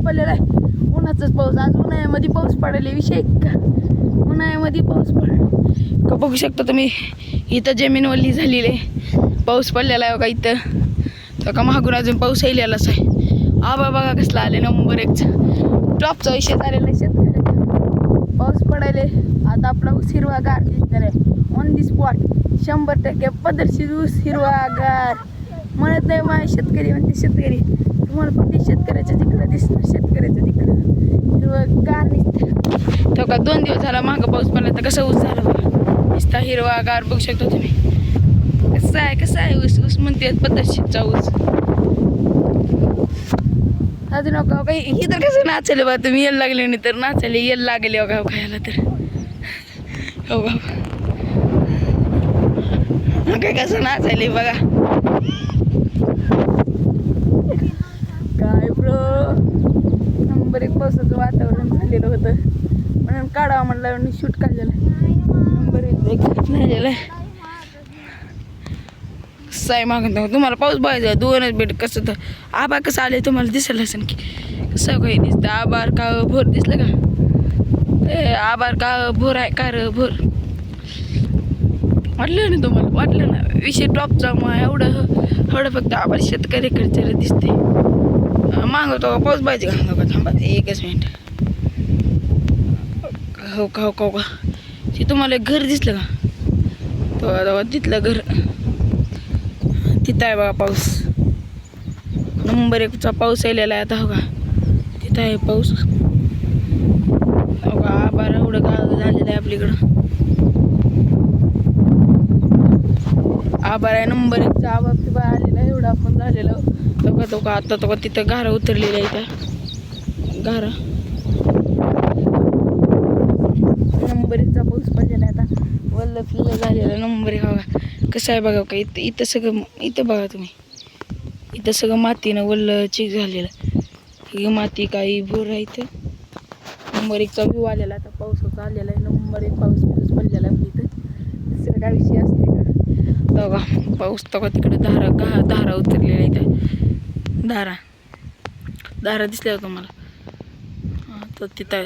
पडलेला आहे. उन्हाचाच पाऊस. आज उन्हाळ्यामध्ये पाऊस पडायला विषय का? उन्हाळ्यामध्ये पाऊस पड का बघू शकता तुम्ही. इथं जमीन ओली झालेली आहे. पाऊस पडलेला आहे का इथं. तर का मागून अजून पाऊस येईलेलाच आहे. आबा बघा कसला आले नंबर 1 टॉपचा विषय झालेला आहे शेतकऱ्याचा. पाऊस पडायले आता आपला ऊस हिरवागार दिसणार आहे. ऑन दी स्पॉट 100% पदरशी ऊस हिरवागार. म्हणत नाही मा शेतकरी म्हणते शेतकरी. तुम्हाला फक्त शेतकऱ्याच्या तिकडं दिसणार. शेतकऱ्याच्या तिकडं हिरवागार दिसतं. तो का 2 दिवस झाला मागं पाऊस पडला तर कसं ऊस झाला बघा. नुसता हिरवागार बघू शकता तुम्ही. कसं आहे ऊस. ऊस म्हणते पदरशीचा ऊस. अजून नका काही ही तर कसं नाचले बा तुम्ही. येल लागले नाही तर नाचले. येल लागले बघा खायला तर हो बा काय कसं नाचायले बघा. काय ब्रो नंबर 1 पावसाचं वातावरण झालेलं होतं म्हणून काढावा म्हणलं शूट काढलेलं आहे. नंबर 1 झालेलं आहे. साय मागत तुम्हाला पाऊस बघायचा 2च भेट कसं तर आबार कसं आले तुम्हाला दिसलं असेल की कसं काही दिसतं. आबार का भोर दिसलं का. आबार का भोर आहे का र भोर वाटलं ना तुम्हाला. वाटलं ना विषय टॉपचा मग एवढं फक्त आबार शेतकऱ्याकडचं दिसते. मागवतो पाऊस पाहिजे का थांबा 1च मिनिट. हो का ते तुम्हाला एक घर दिसलं का. तो तिथलं घर तिथं आहे बघा पाऊस. नंबर 1चा पाऊस आलेला आहे आता. हो का तिथं आहे पाऊस. हो का आबार एवढं गाळ झालेलं आहे आपल्याकडं. आबार आहे नंबर 1चा. आबा फिबा आलेला आहे एवढा आपण झालेलं. तो का आता तो का तिथं गारा उतरलेला आहे इथं गारा. नंबर 1चा पाऊस पडलेला आहे आता. वल्ल फिल्ल झालेला नंबर 1. बघा कसं आहे बघा का इथं सगळं. इथं बघा तुम्ही इथं सगळं मातीनं वल्ल चिक झालेलं. ही माती काही भोर आहे इथं. नंबर 1चा व्ह्यू आलेला आता. पावसाचा आलेला आहे. नंबर 1 पाऊस पडलेला आहे इथं. दुसरं काय विषय असते का. बघा पाऊस तका तिकडे धारा उतरलेला इथं. धारा दिसल्या तुम्हाला. तर तिथं